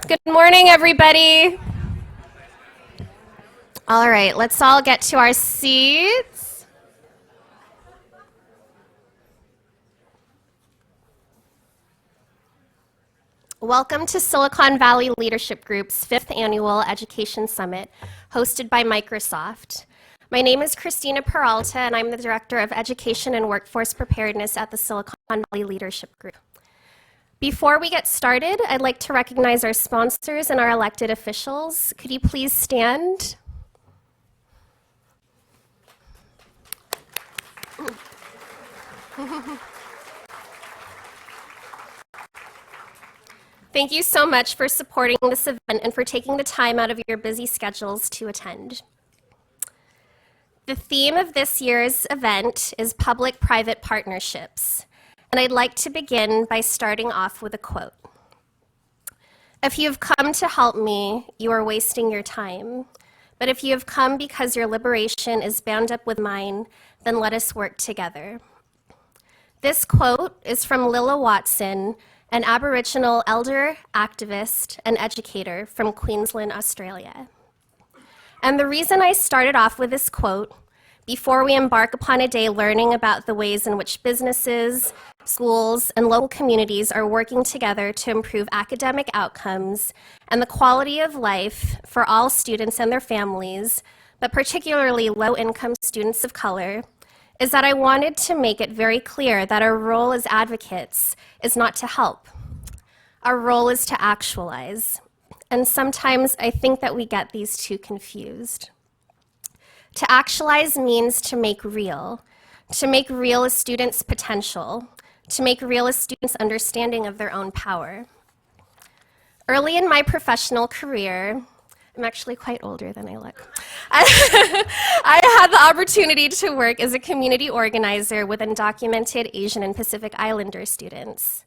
Good morning, everybody. All right, let's all get to our seats. Welcome to Silicon Valley Leadership Group's 5th Annual Education Summit, hosted by Microsoft. My name is Kristina Peralta, and I'm the Director of Education and Workforce Preparedness at the Silicon Valley Leadership Group. Before we get started, I'd like to recognize our sponsors and our elected officials. Could you please stand? Thank you so much for supporting this event and for taking the time out of your busy schedules to attend. The theme of this year's event is public-private partnerships, and I'd like to begin by starting off with a quote. If you have come to help me, you are wasting your time. But if you have come because your liberation is bound up with mine, then let us work together. This quote is from Lilla Watson, an Aboriginal elder, activist, and educator from Queensland, Australia. And the reason I started off with this quote, before we embark upon a day learning about the ways in which businesses, schools, and local communities are working together to improve academic outcomes and the quality of life for all students and their families, but particularly low-income students of color, is that I wanted to make it very clear that our role as advocates is not to help. Our role is to actualize. And sometimes I think that we get these two confused. To actualize means to make real a student's potential, to make real a student's understanding of their own power. Early in my professional career, I'm actually quite older than I look. I had the opportunity to work as a community organizer with undocumented Asian and Pacific Islander students.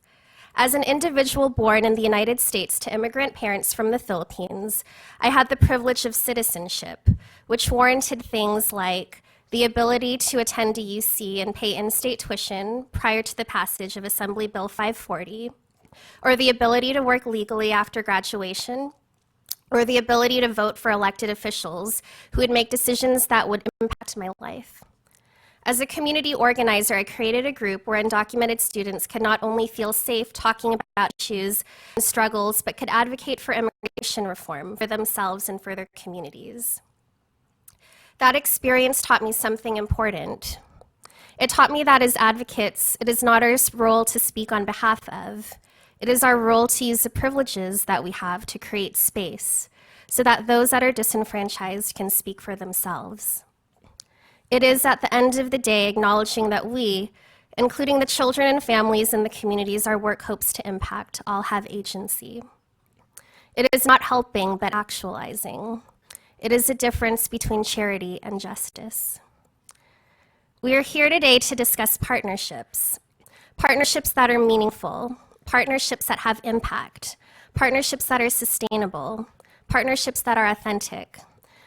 As an individual born in the United States to immigrant parents from the Philippines, I had the privilege of citizenship, which warranted things like the ability to attend a UC and pay in-state tuition prior to the passage of Assembly Bill 540, or the ability to work legally after graduation, or the ability to vote for elected officials who would make decisions that would impact my life. As a community organizer, I created a group where undocumented students could not only feel safe talking about issues and struggles, but could advocate for immigration reform for themselves and for their communities. That experience taught me something important. It taught me that as advocates, it is not our role to speak on behalf of. It is our role to use the privileges that we have to create space so that those that are disenfranchised can speak for themselves. It is at the end of the day acknowledging that we, including the children and families in the communities our work hopes to impact, all have agency. It is not helping, but actualizing. It is a difference between charity and justice. We are here today to discuss partnerships that are meaningful, partnerships that have impact, partnerships that are sustainable, partnerships that are authentic,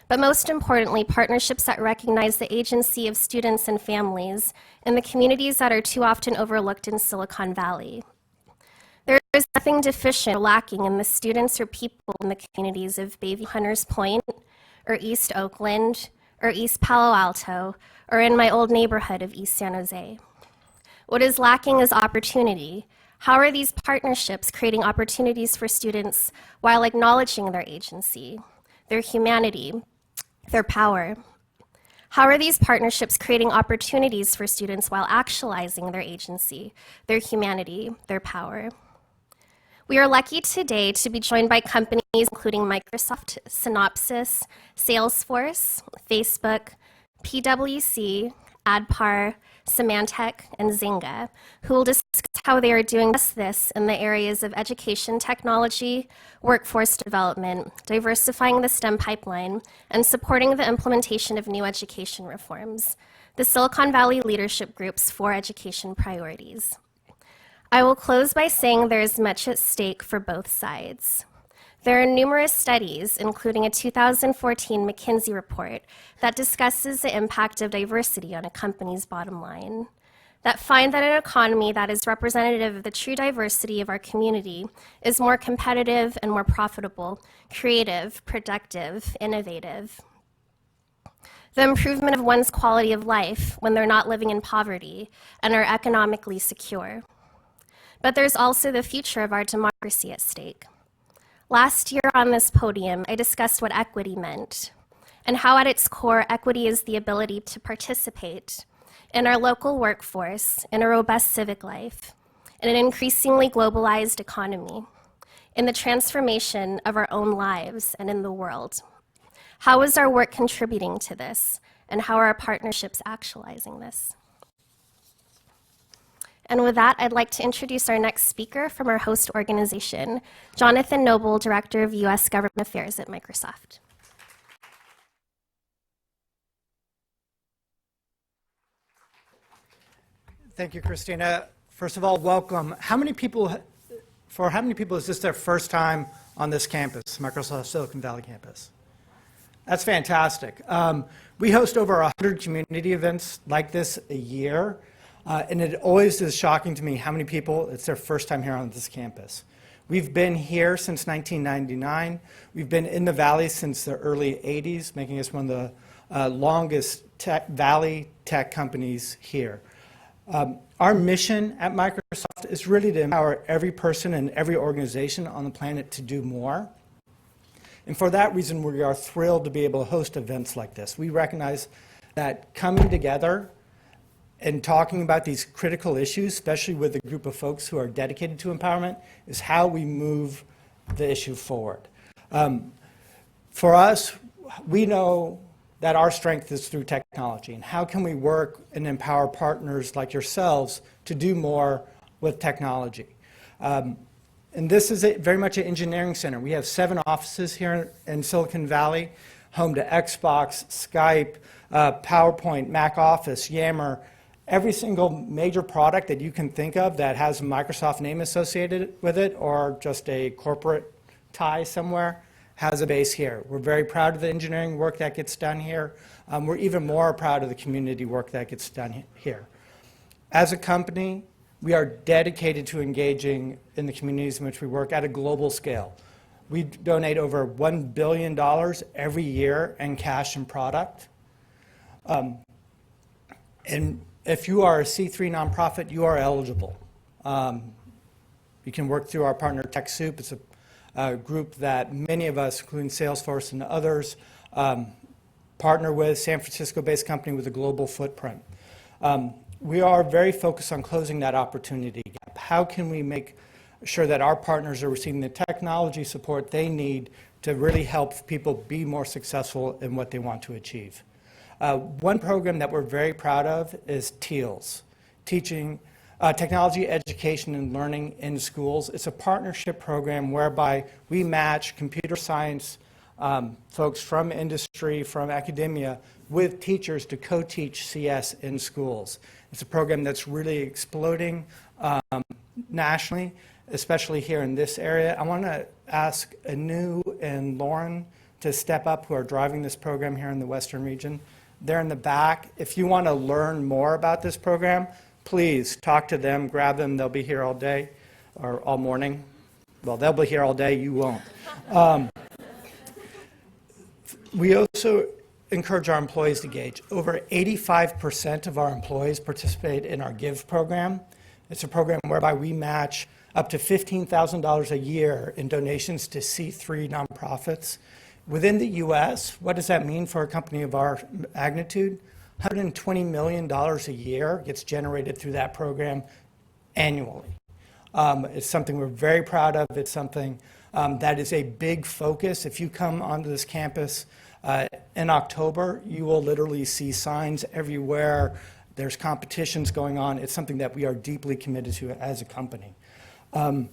but most importantly, partnerships that recognize the agency of students and families in the communities that are too often overlooked in Silicon Valley. There is nothing deficient or lacking in the students or people in the communities of Bayview Hunters Point, or East Oakland, or East Palo Alto, or in my old neighborhood of East San Jose. What is lacking is opportunity. How are these partnerships creating opportunities for students while acknowledging their agency, their humanity, their power? How are these partnerships creating opportunities for students while actualizing their agency, their humanity, their power? We are lucky today to be joined by companies including Microsoft, Synopsys, Salesforce, Facebook, PwC, AdPar, Symantec, and Zynga, who will discuss how they are doing just this in the areas of education technology, workforce development, diversifying the STEM pipeline, and supporting the implementation of new education reforms, the Silicon Valley Leadership Group's 4 education priorities. I will close by saying there is much at stake for both sides. There are numerous studies, including a 2014 McKinsey report, that discusses the impact of diversity on a company's bottom line. that find that an economy that is representative of the true diversity of our community is more competitive and more profitable, creative, productive, innovative. The improvement of one's quality of life when they're not living in poverty and are economically secure. But there's also the future of our democracy at stake. Last year on this podium, I discussed what equity meant and how at its core, equity is the ability to participate in our local workforce, in a robust civic life, in an increasingly globalized economy, in the transformation of our own lives and in the world. How is our work contributing to this, and how are our partnerships actualizing this? And with that, I'd like to introduce our next speaker from our host organization, Jonathan Noble, Director of U.S. Government Affairs at Microsoft. Thank you, Kristina. First of all, welcome. How many people is this their first time on this campus, Microsoft Silicon Valley campus? That's fantastic. We host over 100 community events like this a year, and it always is shocking to me how many people, it's their first time here on this campus. We've been here since 1999. We've been in the Valley since the early 80s, making us one of the longest Valley tech companies here. Our mission at Microsoft is really to empower every person and every organization on the planet to do more. And for that reason, we are thrilled to be able to host events like this. We recognize that coming together and talking about these critical issues, especially with a group of folks who are dedicated to empowerment, is how we move the issue forward. For us, we know that our strength is through technology, and how can we work and empower partners like yourselves to do more with technology. And this is very much an engineering center. We have 7 offices here in Silicon Valley, home to Xbox, Skype, PowerPoint, Mac Office, Yammer. Every single major product that you can think of that has a Microsoft name associated with it or just a corporate tie somewhere has a base here. We're very proud of the engineering work that gets done here. We're even more proud of the community work that gets done here. As a company, we are dedicated to engaging in the communities in which we work at a global scale. We donate over $1 billion every year in cash and product. And if you are a C3 nonprofit, you are eligible. You can work through our partner TechSoup. It's a group that many of us, including Salesforce and others, partner with, San Francisco-based company with a global footprint. We are very focused on closing that opportunity gap. How can we make sure that our partners are receiving the technology support they need to really help people be more successful in what they want to achieve? One program that we're very proud of is TEALS, Teaching Technology, Education, and Learning in Schools. It's a partnership program whereby we match computer science folks from industry, from academia, with teachers to co-teach CS in schools. It's a program that's really exploding nationally, especially here in this area. I want to ask Anu and Lauren to step up, who are driving this program here in the Western region. They're in the back. If you want to learn more about this program, please talk to them, grab them. They'll be here all day or all morning. Well, they'll be here all day. You won't. We also encourage our employees to engage. Over 85% of our employees participate in our GIVE program. It's a program whereby we match up to $15,000 a year in donations to C3 nonprofits. Within the US, what does that mean for a company of our magnitude? $120 million a year gets generated through that program annually. It's something we're very proud of. It's something that is a big focus. If you come onto this campus in October, you will literally see signs everywhere. There's competitions going on. It's something that we are deeply committed to as a company. The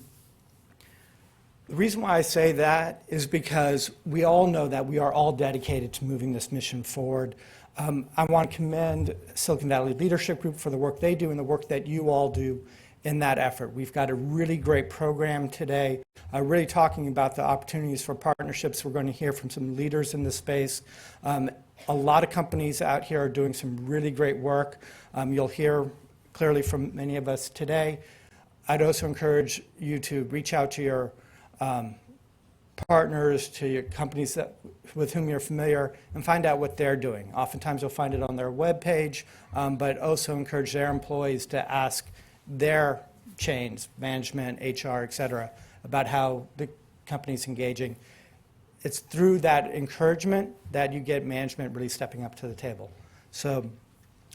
reason why I say that is because we all know that we are all dedicated to moving this mission forward. I want to commend Silicon Valley Leadership Group for the work they do and the work that you all do in that effort. We've got a really great program today, really talking about the opportunities for partnerships. We're going to hear from some leaders in this space. A lot of companies out here are doing some really great work. You'll hear clearly from many of us today. I'd also encourage you to reach out to your partners, to your companies with whom you're familiar, and find out what they're doing. Oftentimes you'll find it on their webpage, but also encourage their employees to ask their chains, management, HR, et cetera, about how the company's engaging. It's through that encouragement that you get management really stepping up to the table. So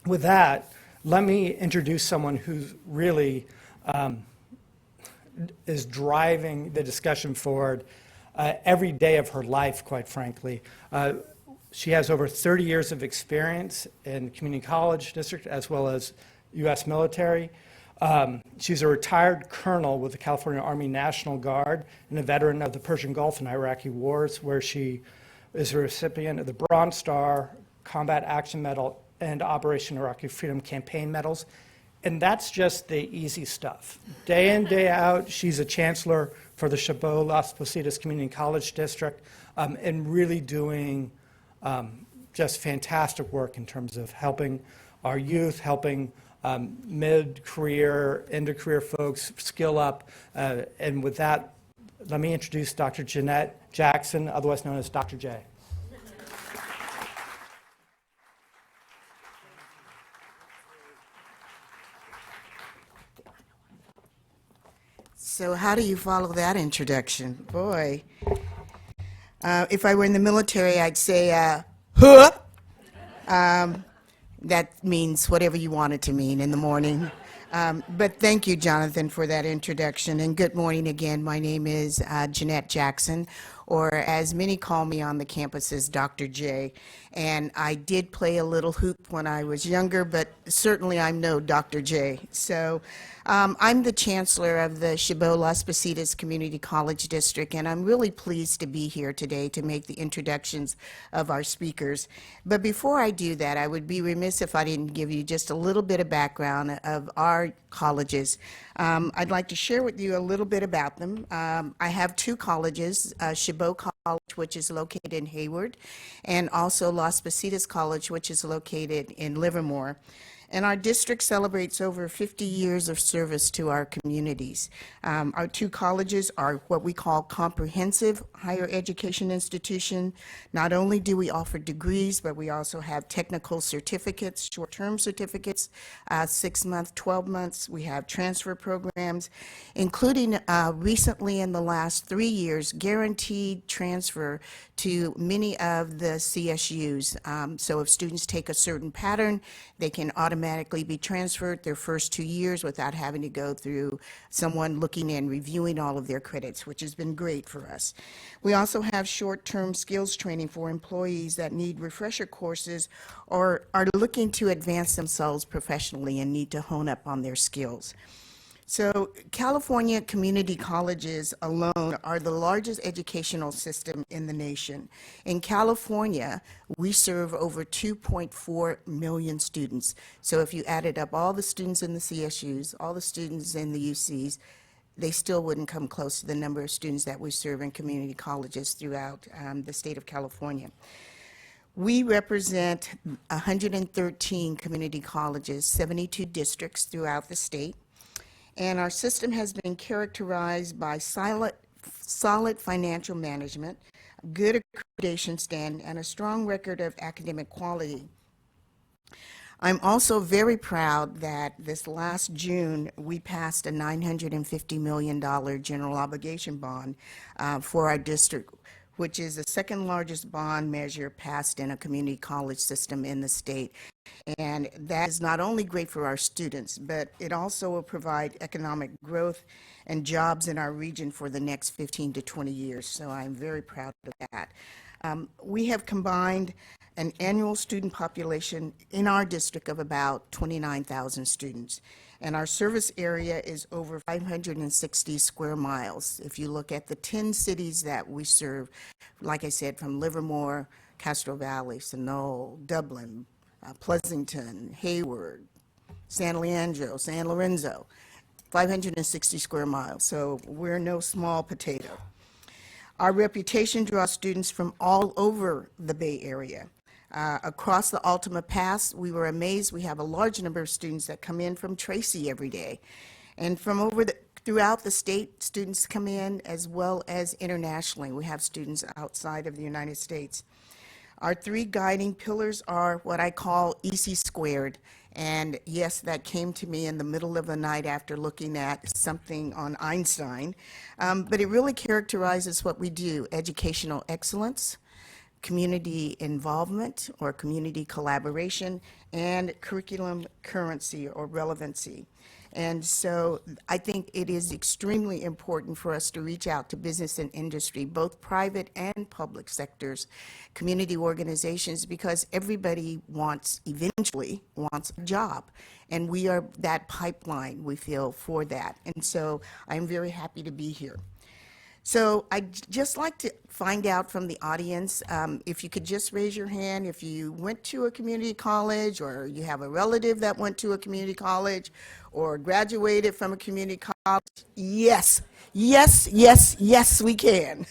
with that, let me introduce someone who's really is driving the discussion forward every day of her life, quite frankly. She has over 30 years of experience in community college district as well as U.S. military. She's a retired colonel with the California Army National Guard and a veteran of the Persian Gulf and Iraqi wars, where she is a recipient of the Bronze Star, Combat Action Medal, and Operation Iraqi Freedom Campaign medals. And that's just the easy stuff. Day in, day out, she's a chancellor for the Chabot Las Positas Community College District, and really doing just fantastic work in terms of helping our youth, helping mid-career, end-of-career folks skill up. And with that, let me introduce Dr. Jannett Jackson, otherwise known as Dr. J. So how do you follow that introduction? Boy, if I were in the military, I'd say, huh? That means whatever you want it to mean in the morning. But thank you, Jonathan, for that introduction. And good morning again. My name is Jannett Jackson, or as many call me on the campus as Dr. J. And I did play a little hoop when I was younger, but certainly I'm no Dr. J. So I'm the Chancellor of the Chabot Las Positas Community College District, and I'm really pleased to be here today to make the introductions of our speakers. But before I do that, I would be remiss if I didn't give you just a little bit of background of our colleges. I'd like to share with you a little bit about them. I have two colleges, Chabot College, which is located in Hayward, and also Las Positas College, which is located in Livermore. And our district celebrates over 50 years of service to our communities. Our two colleges are what we call comprehensive higher education institution. Not only do we offer degrees, but we also have technical certificates, short-term certificates, 6 months, 12 months. We have transfer programs, including recently in the last 3 years, guaranteed transfer to many of the CSUs. So if students take a certain pattern, they can automatically be transferred their first 2 years without having to go through someone looking and reviewing all of their credits, which has been great for us. We also have short-term skills training for employees that need refresher courses or are looking to advance themselves professionally and need to hone up on their skills. So California community colleges alone are the largest educational system in the nation. In California, we serve over 2.4 million students. So if you added up all the students in the CSUs, all the students in the UCs, they still wouldn't come close to the number of students that we serve in community colleges throughout the state of California. We represent 113 community colleges, 72 districts throughout the state. And our system has been characterized by solid financial management, good accreditation standing, and a strong record of academic quality. I'm also very proud that this last June, we passed a $950 million general obligation bond for our district, which is the second largest bond measure passed in a community college system in the state. And that is not only great for our students, but it also will provide economic growth and jobs in our region for the next 15 to 20 years. So I'm very proud of that. We have combined an annual student population in our district of about 29,000 students. And our service area is over 560 square miles. If you look at the 10 cities that we serve, like I said, from Livermore, Castro Valley, Sonoma, Dublin, Pleasanton, Hayward, San Leandro, San Lorenzo, 560 square miles. So we're no small potato. Our reputation draws students from all over the Bay Area. Across the Ultima Pass, we were amazed. We have a large number of students that come in from Tracy every day. And from throughout the state, students come in, as well as internationally. We have students outside of the United States. Our three guiding pillars are what I call EC squared. And yes, that came to me in the middle of the night after looking at something on Einstein. But it really characterizes what we do: educational excellence, community involvement or community collaboration, and curriculum currency or relevancy. And so I think it is extremely important for us to reach out to business and industry, both private and public sectors, community organizations, because everybody eventually wants a job. And we are that pipeline, we feel, for that. And so I'm very happy to be here. So I'd just like to find out from the audience, if you could just raise your hand if you went to a community college, or you have a relative that went to a community college, or graduated from a community college. Yes, yes, yes, yes, we can.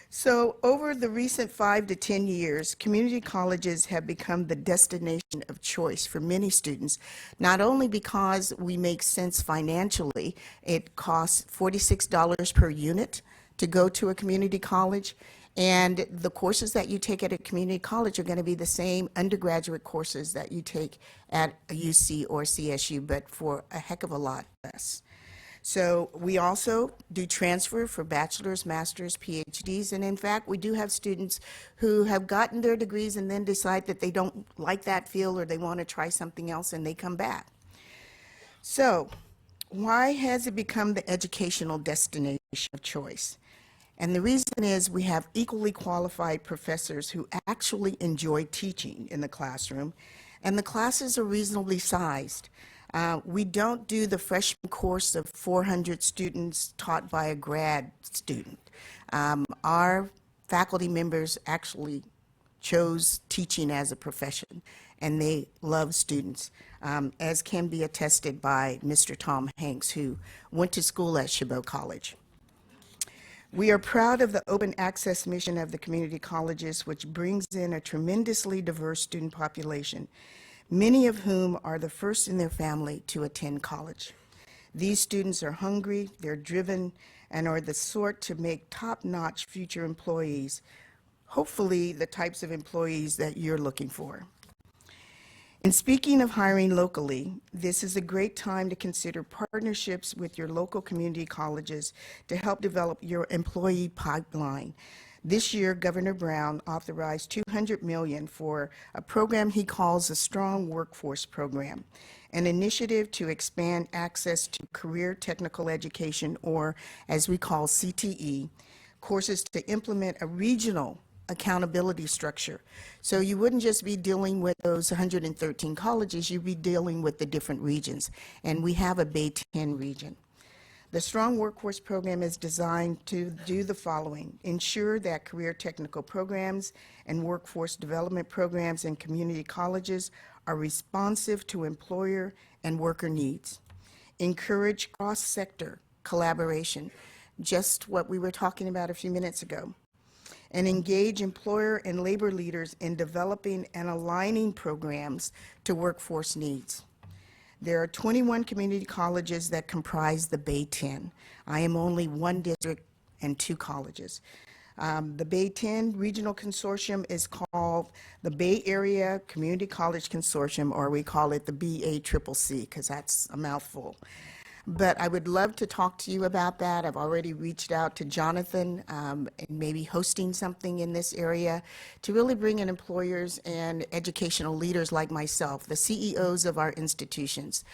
So over the recent 5 to 10 years, community colleges have become the destination of choice for many students, not only because we make sense financially. It costs $46 per unit to go to a community college, and the courses that you take at a community college are going to be the same undergraduate courses that you take at a UC or CSU, but for a heck of a lot less. So we also do transfer for bachelor's, master's, PhDs, and in fact, we do have students who have gotten their degrees and then decide that they don't like that field or they want to try something else, and they come back. So why has it become the educational destination of choice? And the reason is we have equally qualified professors who actually enjoy teaching in the classroom, and the classes are reasonably sized. We don't do the freshman course of 400 students taught by a grad student. Our faculty members actually chose teaching as a profession, and they love students, as can be attested by Mr. Tom Hanks, who went to school at Chabot College. We are proud of the open access mission of the community colleges, which brings in a tremendously diverse student population, many of whom are the first in their family to attend college. These students are hungry, they're driven, and are the sort to make top-notch future employees, hopefully the types of employees that you're looking for. And speaking of hiring locally, this is a great time to consider partnerships with your local community colleges to help develop your employee pipeline. This year, Governor Brown authorized $200 million for a program he calls a Strong Workforce Program, an initiative to expand access to career technical education, or as we call CTE, courses to implement a regional accountability structure. So you wouldn't just be dealing with those 113 colleges, you'd be dealing with the different regions. And we have a Bay 10 region. The Strong Workforce Program is designed to do the following: ensure that career technical programs and workforce development programs in community colleges are responsive to employer and worker needs, encourage cross-sector collaboration, just what we were talking about a few minutes ago, and engage employer and labor leaders in developing and aligning programs to workforce needs. There are 21 community colleges that comprise the Bay 10. I am only one district and 2 colleges. The Bay 10 Regional Consortium is called the Bay Area Community College Consortium, or we call it the BACCC, because that's a mouthful. But I would love to talk to you about that. I've already reached out to Jonathan and maybe hosting something in this area to really bring in employers and educational leaders like myself, the CEOs of our institutions,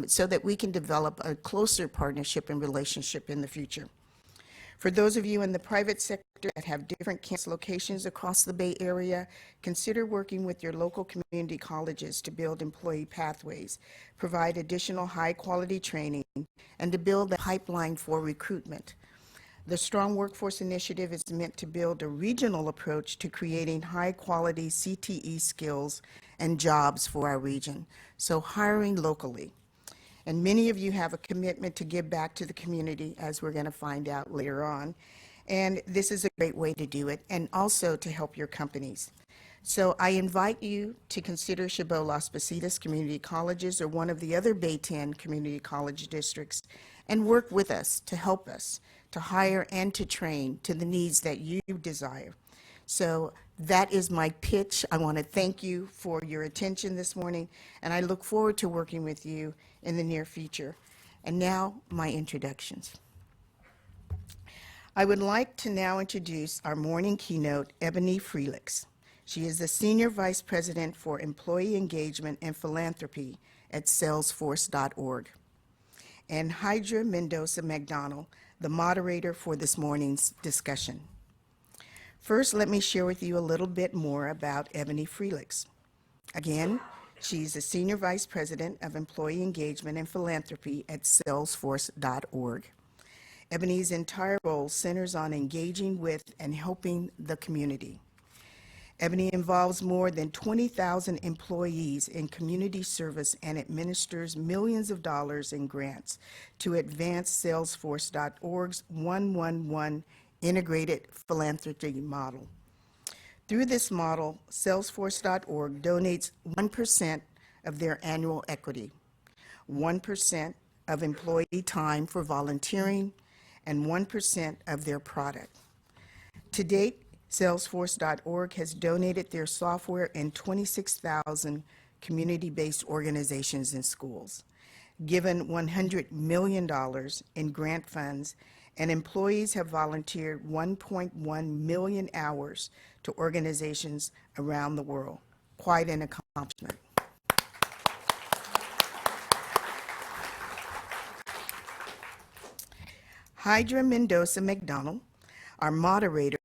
so that we can develop a closer partnership and relationship in the future. For those of you in the private sector that have different campus locations across the Bay Area, consider working with your local community colleges to build employee pathways, provide additional high-quality training, and to build a pipeline for recruitment. The Strong Workforce Initiative is meant to build a regional approach to creating high-quality CTE skills and jobs for our region, so hiring locally. And many of you have a commitment to give back to the community, as we're going to find out later on. And this is a great way to do it, and also to help your companies. So I invite you to consider Chabot Las Positas Community Colleges or one of the other Bay 10 community college districts and work with us to help us to hire and to train to the needs that you desire. So that is my pitch. I want to thank you for your attention this morning, and I look forward to working with you in the near future. And now, my introductions. I would like to now introduce our morning keynote, Ebony Frelix. She is the Senior Vice President for Employee Engagement and Philanthropy at Salesforce.org. And Hydra Mendoza McDonald, the moderator for this morning's discussion. First, let me share with you a little bit more about Ebony Frelix. Again, she's the Senior Vice President of Employee Engagement and Philanthropy at Salesforce.org. Ebony's entire role centers on engaging with and helping the community. Ebony involves more than 20,000 employees in community service and administers millions of dollars in grants to advance Salesforce.org's 111 integrated philanthropy model. Through this model, Salesforce.org donates 1% of their annual equity, 1% of employee time for volunteering, and 1% of their product. To date, Salesforce.org has donated their software in 26,000 community-based organizations and schools, given $100 million in grant funds, and employees have volunteered 1.1 million hours to organizations around the world. Quite an accomplishment. Hydra Mendoza McDonald, our moderator,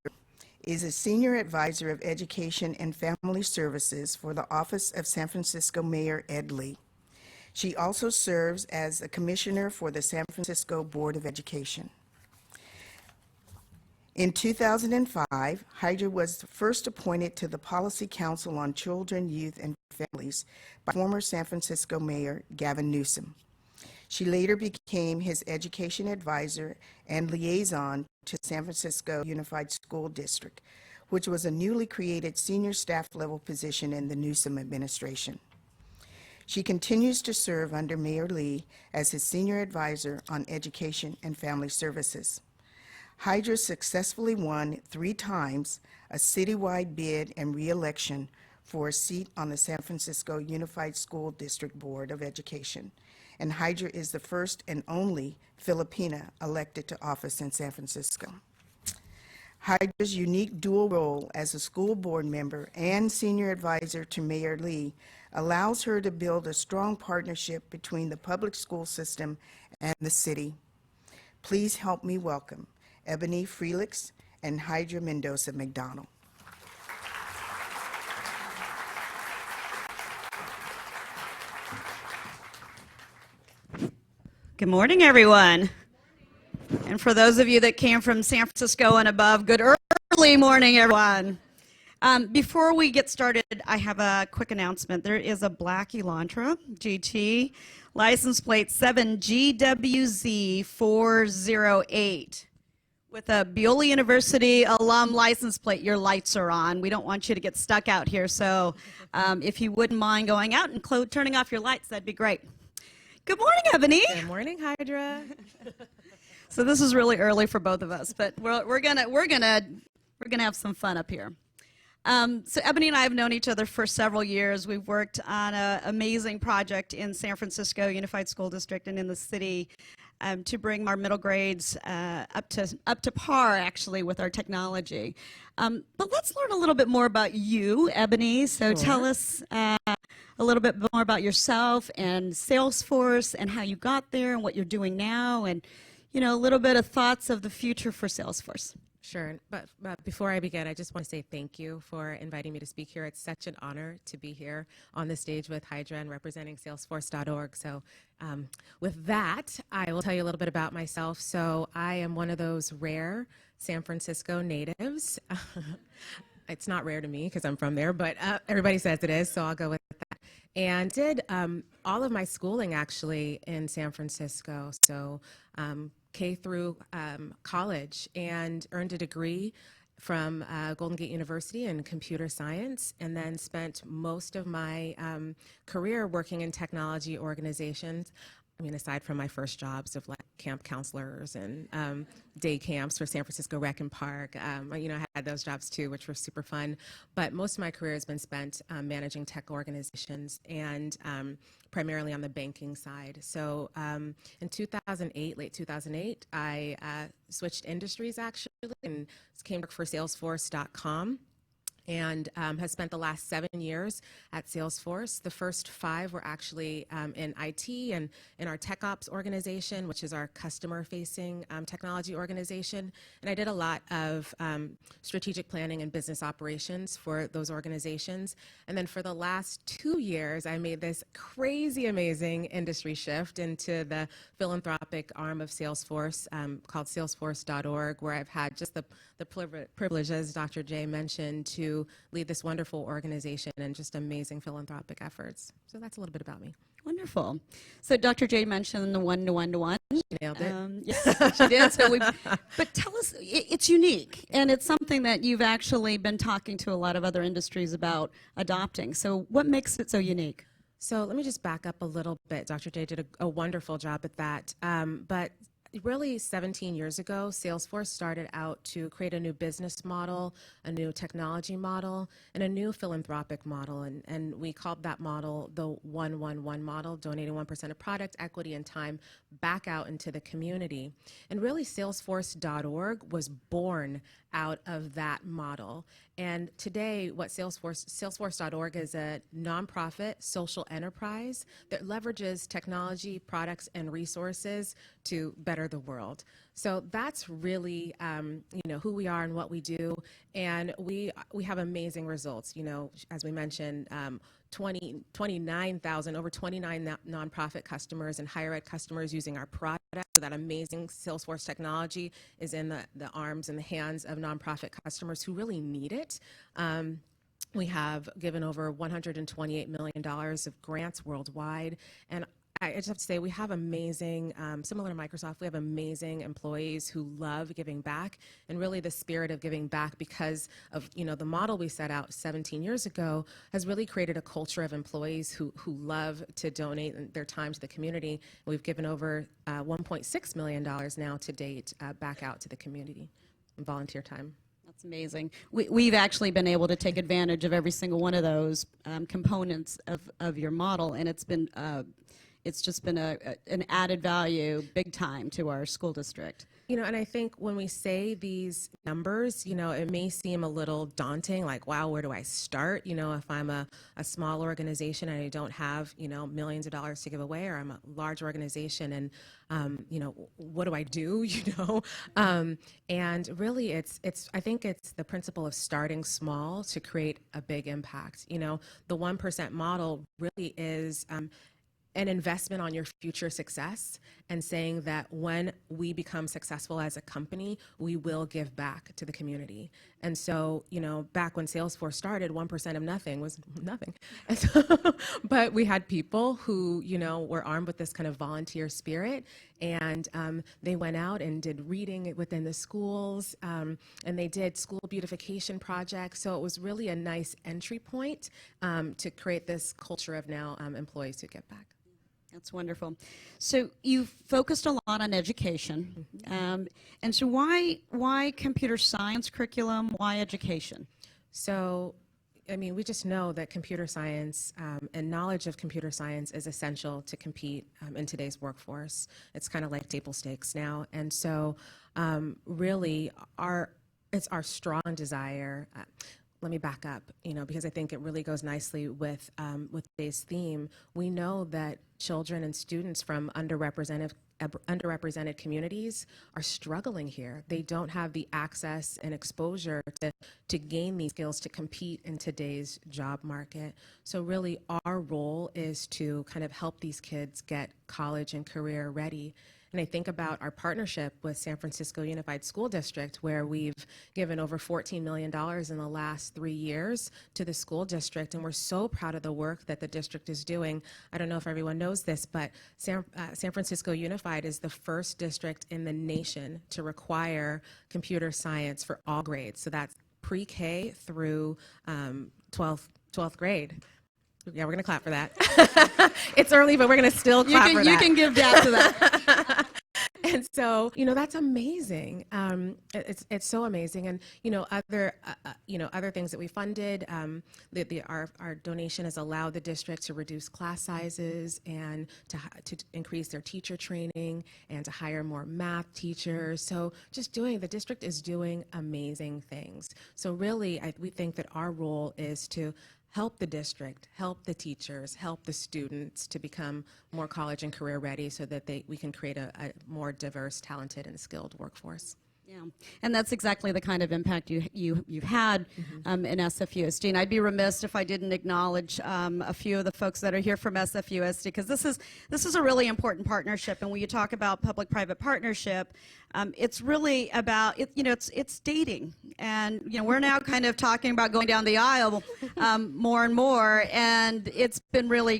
is a Senior Advisor of Education and Family Services for the Office of San Francisco Mayor Ed Lee. She also serves as a Commissioner for the San Francisco Board of Education. In 2005, Hydra was first appointed to the Policy Council on Children, Youth, and Families by former San Francisco Mayor Gavin Newsom. She later became his education advisor and liaison to San Francisco Unified School District, which was a newly created senior staff level position in the Newsom administration. She continues to serve under Mayor Lee as his senior advisor on education and family services. Hydra successfully won 3 times a citywide bid and re-election for a seat on the San Francisco Unified School District Board of Education, and Hydra is the first and only Filipina elected to office in San Francisco. Hydra's unique dual role as a school board member and senior advisor to Mayor Lee allows her to build a strong partnership between the public school system and the city. Please help me welcome Ebony Frelix and Hydra Mendoza McDonald. Good morning, everyone. And for those of you that came from San Francisco and above, good early morning, everyone. Before we get started, I have a quick announcement. There is a black Elantra GT, license plate 7GWZ408. With a Biola University alum license plate, your lights are on. We don't want you to get stuck out here, so if you wouldn't mind going out and turning off your lights, that'd be great. Good morning, Ebony. Good morning, Hydra. So this is really early for both of us, but we're gonna have some fun up here. So Ebony and I have known each other for several years. We've worked on an amazing project in San Francisco Unified School District and in the city to bring our middle grades up to par, actually, with our technology. But let's learn a little bit more about you, Ebony. So tell us a little bit more about yourself and Salesforce and how you got there and what you're doing now, and a little bit of thoughts of the future for Salesforce. Sure, but before I begin, I just want to say thank you for inviting me to speak here. It's such an honor to be here on the stage with Hydra and representing Salesforce.org. So with that, I will tell you a little bit about myself. So I am one of those rare San Francisco natives. It's not rare to me because I'm from there, but everybody says it is, so I'll go with that. And did all of my schooling actually in San Francisco. So K through college and earned a degree from Golden Gate University in computer science, and then spent most of my career working in technology organizations. I mean, aside from my first jobs of like camp counselors and day camps for San Francisco Rec and Park, I had those jobs too, which were super fun. But most of my career has been spent managing tech organizations and primarily on the banking side. So in 2008, late 2008, I switched industries actually and came to work for Salesforce.com. And has spent the last 7 years at Salesforce. The first 5 were actually in IT and in our tech ops organization, which is our customer-facing technology organization. And I did a lot of strategic planning and business operations for those organizations. And then for the last 2 years, I made this crazy, amazing industry shift into the philanthropic arm of Salesforce called Salesforce.org, where I've had just the privilege, as Dr. J mentioned, to lead this wonderful organization and just amazing philanthropic efforts. So that's a little bit about me. Wonderful. So Dr. J mentioned the one-to-one-to-one. Nailed it. Yes, she did. But tell us, it's unique, and it's something that you've actually been talking to a lot of other industries about adopting. So what makes it so unique? So let me just back up a little bit. Dr. J did a wonderful job at that. But really 17 years ago, Salesforce started out to create a new business model, a new technology model, and a new philanthropic model. And we called that model the 1-1-1 model, donating 1% of product, equity, and time back out into the community. And really Salesforce.org was born out of that model. And today, what Salesforce.org is a nonprofit social enterprise that leverages technology, products, and resources to better the world. So that's really, who we are and what we do. And we have amazing results. As we mentioned, 29,000, over 29 nonprofit customers and higher ed customers using our product. So that amazing Salesforce technology is in the arms and the hands of nonprofit customers who really need it. We have given over $128 million of grants worldwide. And I just have to say, we have amazing, similar to Microsoft, we have amazing employees who love giving back, and really the spirit of giving back because of, the model we set out 17 years ago has really created a culture of employees who love to donate their time to the community. We've given over $1.6 million now to date back out to the community in volunteer time. That's amazing. We've actually been able to take advantage of every single one of those components of your model, and it's just been an added value big time to our school district. And I think when we say these numbers, it may seem a little daunting, like, wow, where do I start? If I'm a small organization and I don't have, millions of dollars to give away, or I'm a large organization and, what do I do, and really I think it's the principle of starting small to create a big impact. The 1% model really is, an investment on your future success, and saying that when we become successful as a company, we will give back to the community. And so, back when Salesforce started, 1% of nothing was nothing. But we had people who, were armed with this kind of volunteer spirit, and they went out and did reading within the schools, and they did school beautification projects. So it was really a nice entry point to create this culture of now employees who give back. That's wonderful. So you've focused a lot on education. And so why computer science curriculum? Why education? So, we just know that computer science and knowledge of computer science is essential to compete in today's workforce. It's kind of like table stakes now. And so really it's our strong desire. Let me back up, because I think it really goes nicely with today's theme. We know that children and students from underrepresented communities are struggling here. They don't have the access and exposure to gain these skills to compete in today's job market. So really our role is to kind of help these kids get college and career ready. And I think about our partnership with San Francisco Unified School District, where we've given over $14 million in the last 3 years to the school district. And we're so proud of the work that the district is doing. I don't know if everyone knows this, but San Francisco Unified is the first district in the nation to require computer science for all grades. So that's pre-K through 12th grade. Yeah, we're going to clap for that. It's early, but we're going to still clap for that. You can give that to that. And so, that's amazing. It's so amazing. And, other things that we funded, our donation has allowed the district to reduce class sizes and to increase their teacher training and to hire more math teachers. So the district is doing amazing things. So really, we think that our role is to help the district, help the teachers, help the students to become more college and career ready so that we can create a more diverse, talented, and skilled workforce. Yeah, and that's exactly the kind of impact you've had in SFUSD. And I'd be remiss if I didn't acknowledge a few of the folks that are here from SFUSD, because this is a really important partnership. And when you talk about public-private partnership, it's really about it's dating, and we're now kind of talking about going down the aisle more and more, and it's been really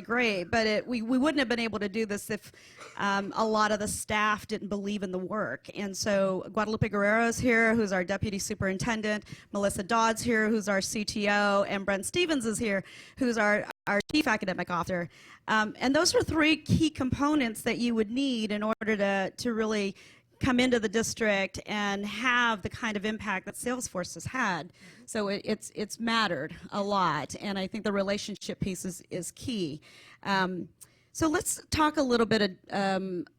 great. But we wouldn't have been able to do this if a lot of the staff didn't believe in the work. And so Guadalupe Guerrero's here, who's our deputy superintendent. Melissa Dodd's here, who's our CTO, and Brent Stevens is here, who's our chief academic officer. And those are 3 key components that you would need in order to really come into the district and have the kind of impact that Salesforce has had. So it's mattered a lot, and I think the relationship piece is key. So let's talk a little bit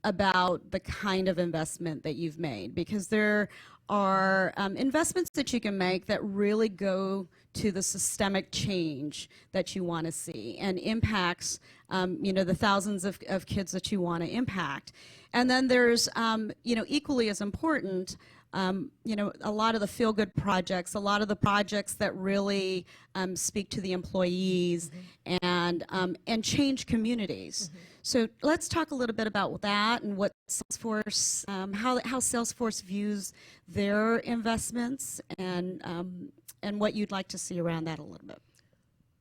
about the kind of investment that you've made, because there are investments that you can make that really go to the systemic change that you want to see and impacts the thousands of kids that you want to impact. And then there's equally as important, a lot of the feel-good projects, a lot of the projects that really speak to the employees and change communities. So let's talk a little bit about that and what Salesforce, how Salesforce views their investments and what you'd like to see around that a little bit.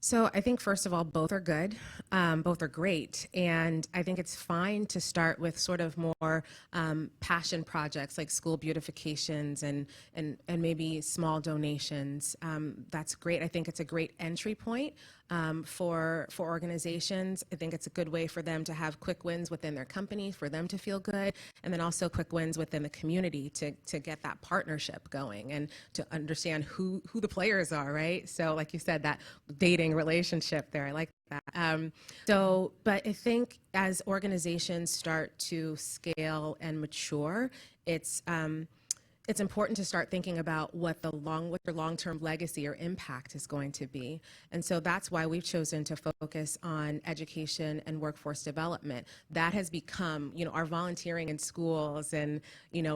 So I think, first of all, both are good. Both are great. And I think it's fine to start with sort of more passion projects like school beautifications and maybe small donations. That's great. I think it's a great entry point for organizations. I think it's a good way for them to have quick wins within their company, for them to feel good, and then also quick wins within the community to get that partnership going and to understand who the players are, right? So like you said, that dating relationship there, I like that. But I think as organizations start to scale and mature, it's important to start thinking about what your long-term legacy or impact is going to be. And so that's why we've chosen to focus on education and workforce development. That has become, our volunteering in schools and,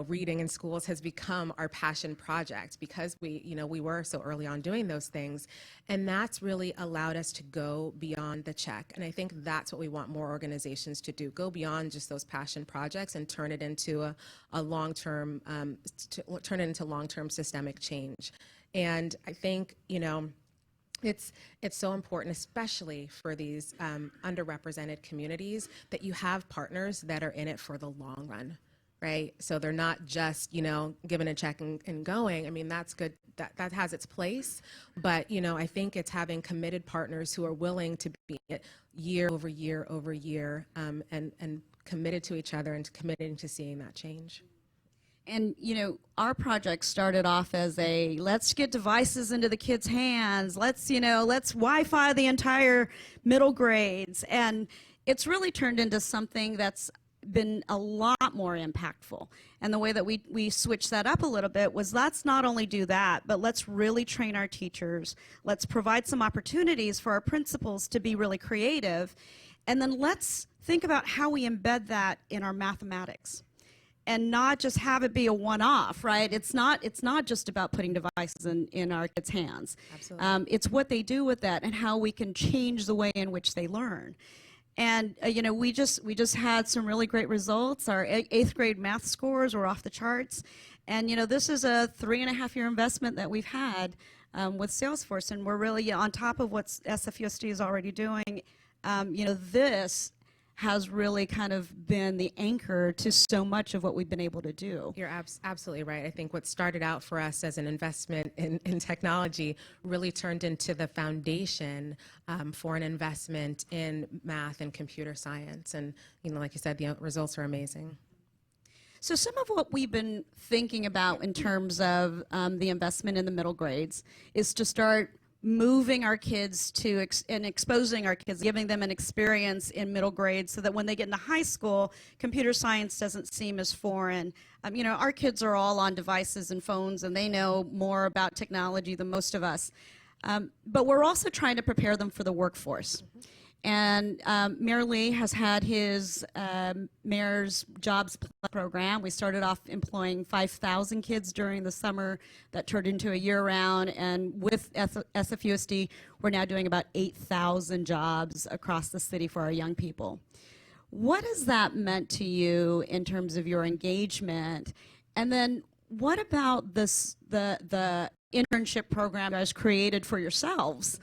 reading in schools has become our passion project because we were so early on doing those things. And that's really allowed us to go beyond the check. And I think that's what we want more organizations to do, go beyond just those passion projects and turn it into a long-term, turn it into long-term systemic change. And I think, it's so important, especially for these underrepresented communities, that you have partners that are in it for the long run, right? So they're not just, giving a check and going. I mean, that's good. That has its place. But, I think it's having committed partners who are willing to be year over year over year and committed to each other and committing to seeing that change. And, our project started off as let's get devices into the kids' hands. Let's Wi-Fi the entire middle grades. And it's really turned into something that's been a lot more impactful. And the way that we switched that up a little bit was, let's not only do that, but let's really train our teachers. Let's provide some opportunities for our principals to be really creative. And then let's think about how we embed that in our mathematics. And not just have it be a one-off, right? It's not just about putting devices in our kids' hands. Absolutely. It's what they do with that and how we can change the way in which they learn. And we just had some really great results. Our eighth grade math scores were off the charts, and this is a 3.5-year investment that we've had with Salesforce, and we're really on top of what SFUSD is already doing. This has really kind of been the anchor to so much of what we've been able to do. You're absolutely right. I think what started out for us as an investment in technology really turned into the foundation for an investment in math and computer science. And, like you said, the results are amazing. So some of what we've been thinking about in terms of the investment in the middle grades is to start moving our kids to and exposing our kids, giving them an experience in middle grade so that when they get into high school, computer science doesn't seem as foreign. Our kids are all on devices and phones, and they know more about technology than most of us. But we're also trying to prepare them for the workforce. And Mayor Lee has had his Mayor's Jobs program. We started off employing 5,000 kids during the summer. That turned into a year-round. And with SFUSD, we're now doing about 8,000 jobs across the city for our young people. What has that meant to you in terms of your engagement? And then what about the internship program you guys created for yourselves?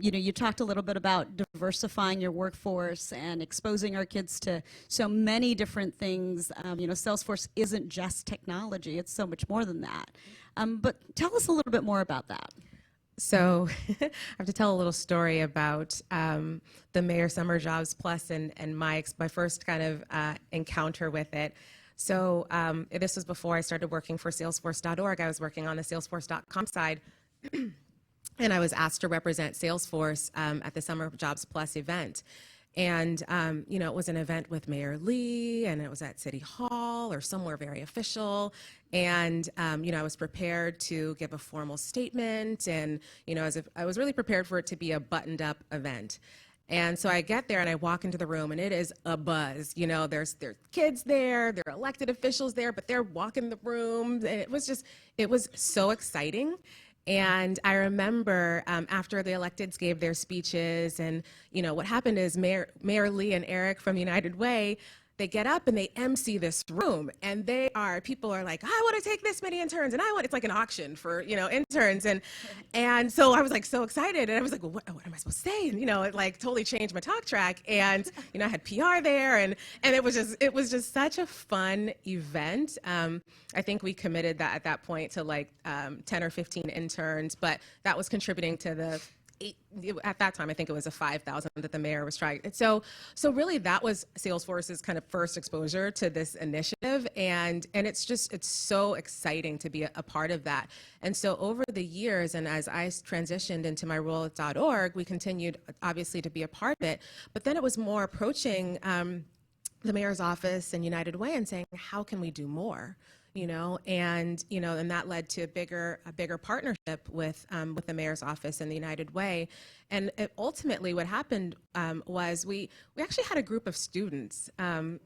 You talked a little bit about diversifying your workforce and exposing our kids to so many different things. Salesforce isn't just technology, it's so much more than that. But tell us a little bit more about that. So I have to tell a little story about the Mayor Summer Jobs Plus and my first kind of encounter with it. So this was before I started working for Salesforce.org. I was working on the Salesforce.com side. And I was asked to represent Salesforce at the Summer Jobs Plus event. And, it was an event with Mayor Lee, and it was at City Hall or somewhere very official. And, I was prepared to give a formal statement, and, I was really prepared for it to be a buttoned-up event. And so I get there and I walk into the room and it is a buzz. There's kids there, there are elected officials there, but they're walking the room. And it was so exciting. And I remember after the electeds gave their speeches, and what happened is Mayor Lee and Eric from United Way, they get up and they MC this room, and people are like, I want to take this many interns, and it's like an auction for interns, and so I was like so excited, and I was like, well, what am I supposed to say? And it like totally changed my talk track, and I had PR there, and it was just such a fun event. I think we committed that at that point to like 10 or 15 interns, but that was contributing to the at that time, I think it was a 5,000 that the mayor was trying. So really that was Salesforce's kind of first exposure to this initiative. And it's so exciting to be a part of that. And so over the years, and as I transitioned into my role at .org, we continued obviously to be a part of it. But then it was more approaching the mayor's office and United Way and saying, how can we do more? And that led to a bigger partnership with the mayor's office and the United Way. And ultimately what happened was we actually had a group of students. We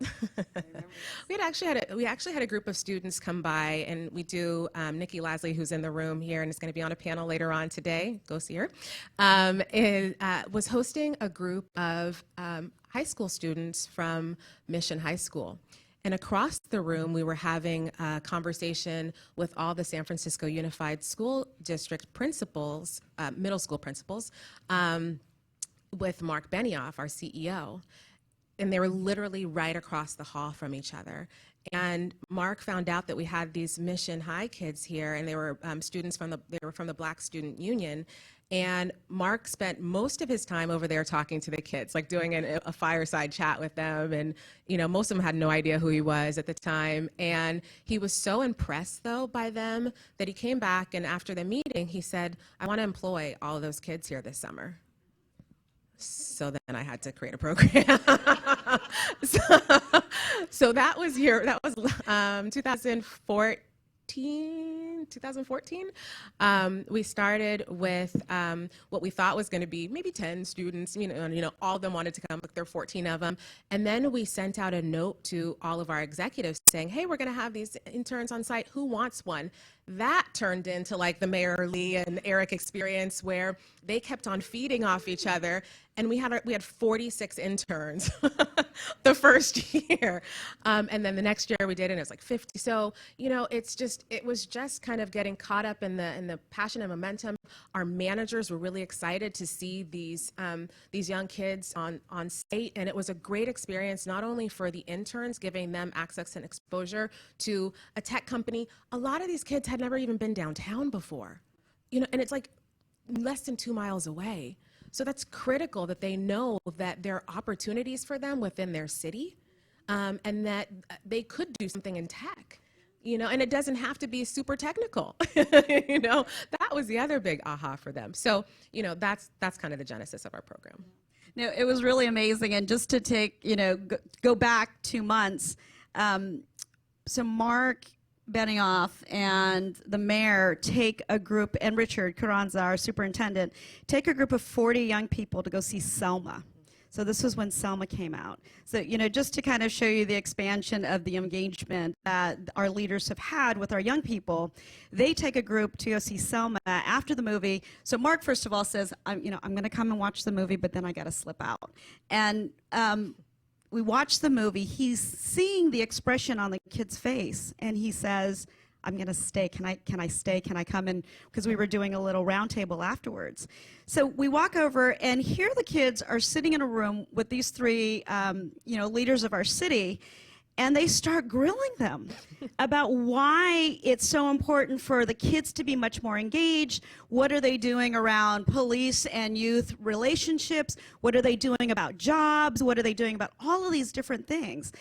actually had a group of students come by, and we do, Nikki Lasley, who's in the room here and is going to be on a panel later on today, go see her, was hosting a group of high school students from Mission High School. And across the room, we were having a conversation with all the San Francisco Unified School District principals, middle school principals, with Mark Benioff, our CEO. And they were literally right across the hall from each other. And Mark found out that we had these Mission High kids here, and they were students from the Black Student Union. And Mark spent most of his time over there talking to the kids, like doing a fireside chat with them. And, most of them had no idea who he was at the time. And he was so impressed, though, by them that he came back, and after the meeting, he said, I want to employ all of those kids here this summer. So then I had to create a program. So that was 2014. We started with what we thought was going to be maybe 10 students. All of them wanted to come, but there were 14 of them. And then we sent out a note to all of our executives saying, hey, we're going to have these interns on site. Who wants one? that turned into like the Mayor Lee and Eric experience, where they kept on feeding off each other, and we had 46 interns the first year, and then the next year we did, and it was like 50. So it was just kind of getting caught up in the passion and momentum. Our managers were really excited to see these young kids on state, and it was a great experience, not only for the interns, giving them access and exposure to a tech company. A lot of these kids had never even been downtown before, and it's like less than 2 miles away. So that's critical that they know that there are opportunities for them within their city, and that they could do something in tech, and it doesn't have to be super technical. That was the other big aha for them. So, that's kind of the genesis of our program. No, it was really amazing. And just to take, go back 2 months, so Mark Benioff and the mayor take a group, and Richard Carranza, our superintendent, take a group of 40 young people to go see Selma. So this was when Selma came out. So, just to kind of show you the expansion of the engagement that our leaders have had with our young people, they take a group to go see Selma after the movie. So Mark, first of all, says, I'm going to come and watch the movie, but then I got to slip out. And we watch the movie. He's seeing the expression on the kid's face, and he says, I'm going to stay. Can I stay? Can I come in? Because we were doing a little round table afterwards. So we walk over, and here the kids are sitting in a room with these three, leaders of our city, and they start grilling them about why it's so important for the kids to be much more engaged. What are they doing around police and youth relationships? What are they doing about jobs? What are they doing about all of these different things?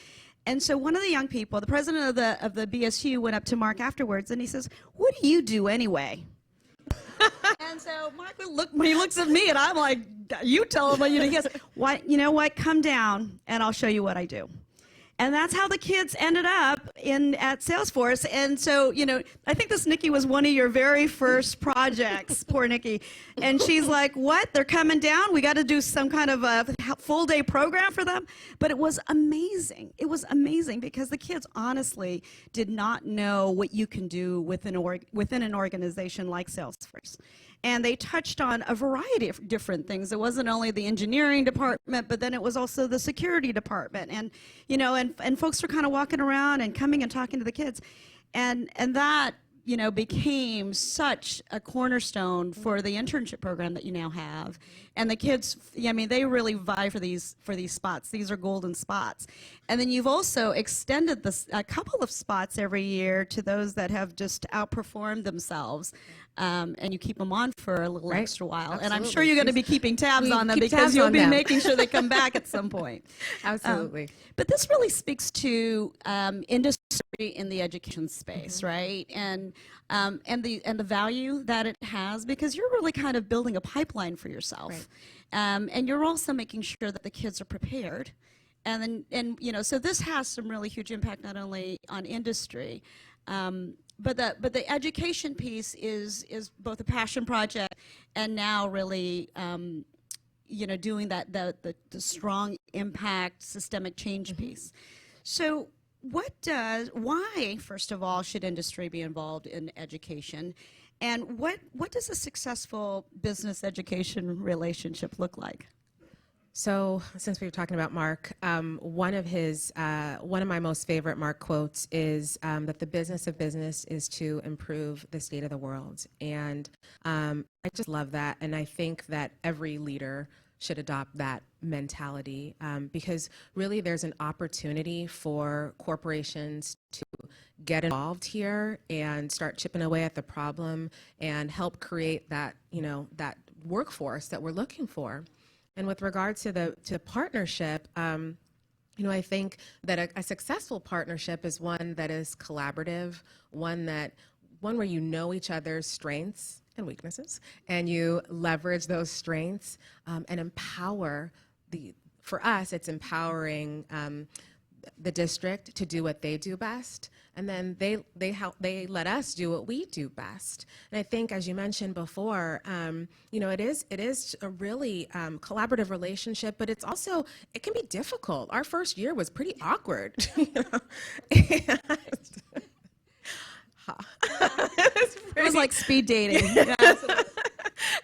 And so one of the young people, the president of the BSU, went up to Mark afterwards, and he says, "What do you do anyway?" And so Mark he looks at me, and I'm like, "You tell him what you do." He goes, "What? You know what? Come down, and I'll show you what I do." And that's how the kids ended up at Salesforce. And so, I think this, Nikki, was one of your very first projects, poor Nikki. And she's like, what? They're coming down? We got to do some kind of a full day program for them? But it was amazing. It was amazing because the kids honestly did not know what you can do within an organization like Salesforce. And they touched on a variety of different things. It wasn't only the engineering department, but then it was also the security department. And, and folks were kind of walking around and coming and talking to the kids. And that, became such a cornerstone for the internship program that you now have. And the kids, they really vie for these spots. These are golden spots. And then you've also extended a couple of spots every year to those that have just outperformed themselves. And you keep them on for a little extra while. Absolutely. And I'm sure you're going to be keeping tabs on them keep because tabs you'll on be them. making sure they come back at some point. Absolutely. But this really speaks to industry in the education space, right? And the value that it has, because you're really kind of building a pipeline for yourself. Right. And you're also making sure that the kids are prepared. And so this has some really huge impact not only on industry, but the education piece is both a passion project and now really doing the strong impact systemic change piece. So why, first of all, should industry be involved in education? And what does a successful business education relationship look like? So, since we were talking about Mark, one of my most favorite Mark quotes is that the business of business is to improve the state of the world. And I just love that. And I think that every leader should adopt that mentality because really there's an opportunity for corporations to get involved here and start chipping away at the problem and help create that, that workforce that we're looking for. And with regard to the partnership, I think that a successful partnership is one that is collaborative, one where you know each other's strengths and weaknesses, and you leverage those strengths and empower for us, it's empowering the district to do what they do best, and then they let us do what we do best. And I think, as you mentioned before, it is a really collaborative relationship, but it can be difficult. Our first year was pretty awkward. It was like speed dating. Yeah.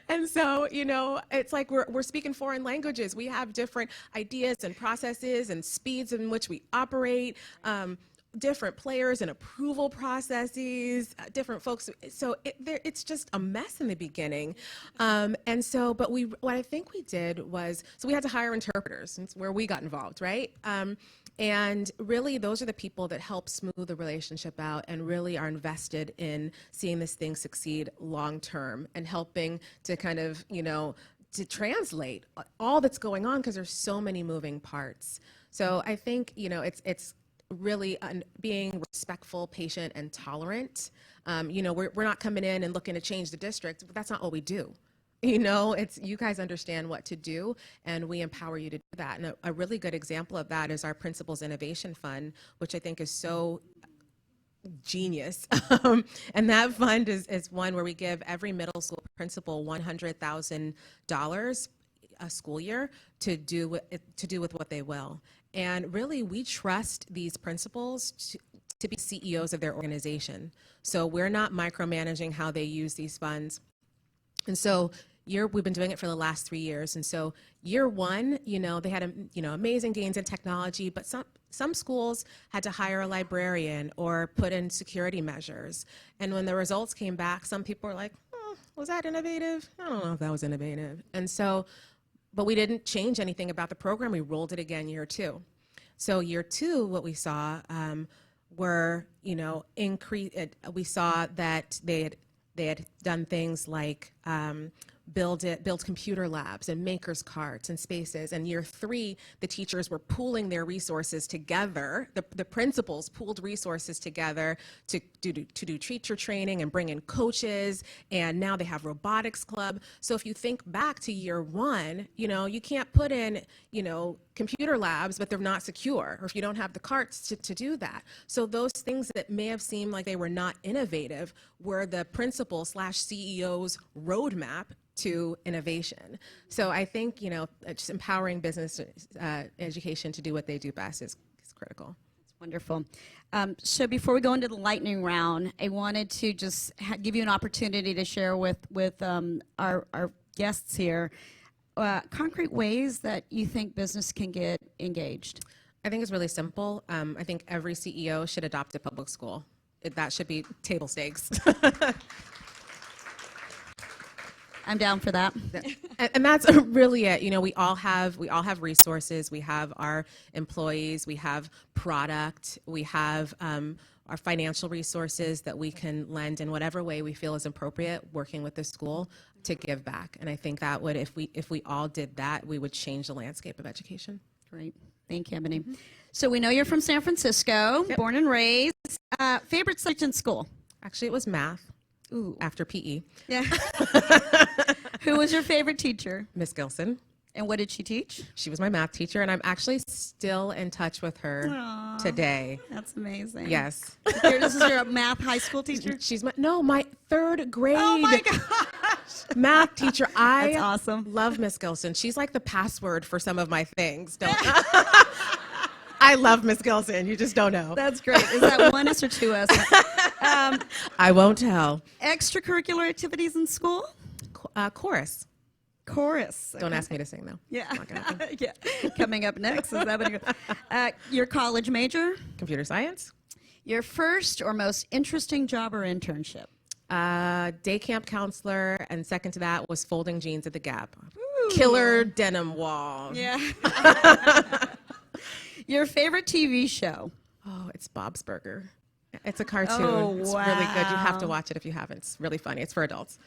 And so, you know, it's like we're speaking foreign languages. We have different ideas and processes and speeds in which we operate, different players and approval processes, different folks. So it's just a mess in the beginning. And so, but what I think we did was, so we had to hire interpreters. That's where we got involved, right? And really, those are the people that help smooth the relationship out and really are invested in seeing this thing succeed long term and helping to kind of, you know, to translate all that's going on because there's so many moving parts. So I think, you know, it's really being respectful, patient, and tolerant. You know, we're not coming in and looking to change the district, but that's not what we do. You know, it's you guys understand what to do, and we empower you to do that. And a really good example of that is our Principals Innovation Fund, which I think is so genius. And that fund is one where we give every middle school principal $100,000 a school year to do with what they will. And really, we trust these principals to be CEOs of their organization. So we're not micromanaging how they use these funds. And so we've been doing it for the last 3 years. And so year one, you know, they had, you know, amazing gains in technology, but some schools had to hire a librarian or put in security measures. And when the results came back, some people were like, oh, was that innovative? I don't know if that was innovative. And so, but we didn't change anything about the program. We rolled it again year two. So year two, what we saw were, you know, we saw that they had done things like build computer labs and makers carts and spaces. And year three, the teachers were pooling their resources together. The principals pooled resources together to do teacher training and bring in coaches. And now they have robotics club. So if you think back to year one, you know, you can't put in, you know, computer labs, but they're not secure, or if you don't have the carts to do that. So those things that may have seemed like they were not innovative were the principal/CEO's roadmap to innovation. So I think, you know, just empowering business education to do what they do best is critical. That's wonderful. So before we go into the lightning round, I wanted to just give you an opportunity to share with our guests here concrete ways that you think business can get engaged. I think it's really simple. I think every CEO should adopt a public school. That should be table stakes. I'm down for that. And that's really it. You know, we all have resources. We have our employees. We have product. We have our financial resources that we can lend in whatever way we feel is appropriate, working with the school to give back. And I think that would, if we all did that, we would change the landscape of education. Great. Thank you, Ebony. So we know you're from San Francisco, Yep. born and raised. Favorite subject in school? Actually, it was math. Ooh. After PE. Yeah. Who was your favorite teacher? Miss Gilson. And what did she teach? She was my math teacher, and I'm actually still in touch with her today. That's amazing. Yes. This is your math high school teacher? She's my third grade Oh my gosh. math teacher. That's awesome. Love Miss Gilson. She's like the password for some of my things. I love Miss Gilson. You just don't know. That's great. Is that 1S or 2S? I won't tell. Extracurricular activities in school? Chorus. Chorus. Don't ask me to sing, though. Yeah. Not gonna happen. Yeah. Coming up next is that your college major? Computer science. Your first or most interesting job or internship? Day camp counselor, and second to that was folding jeans at the Gap. Ooh. Killer denim wall. Yeah. Your favorite TV show? Oh, it's Bob's Burger. It's a cartoon. Oh, It's really good. You have to wow. watch it if you haven't. It's really funny. It's for adults.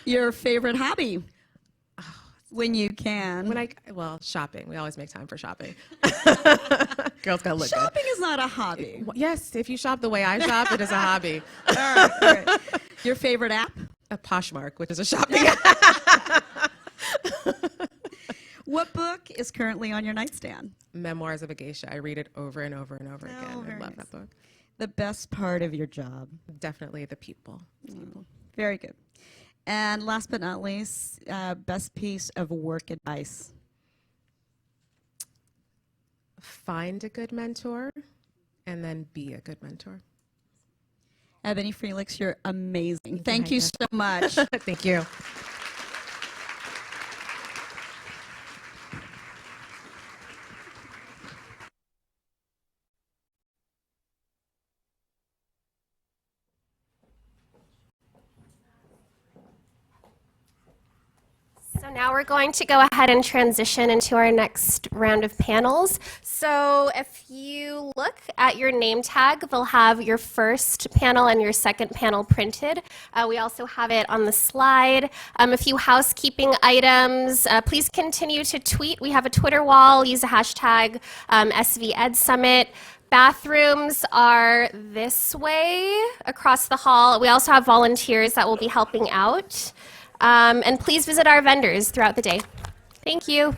Your favorite hobby? When you can. Shopping. We always make time for shopping. Girls gotta look Shopping is not a hobby. good. Yes, if you shop the way I shop, it is a hobby. All right. Your favorite app? A Poshmark, which is a shopping app. What book is currently on your nightstand? Memoirs of a Geisha. I read it over and over and over again. I very love nice. that book. The best part of your job? Definitely the people. Very good. And last but not least, best piece of work advice? Find a good mentor and then be a good mentor. Ebony, Frelix, you're amazing. Thank you so much. Thank you. So now we're going to go ahead and transition into our next round of panels. So if you look at your name tag, they'll have your first panel and your second panel printed. We also have it on the slide. A few housekeeping items. Please continue to tweet. We have a Twitter wall. Use the hashtag SVEdSummit. Bathrooms are this way across the hall. We also have volunteers that will be helping out. And please visit our vendors throughout the day. Thank you.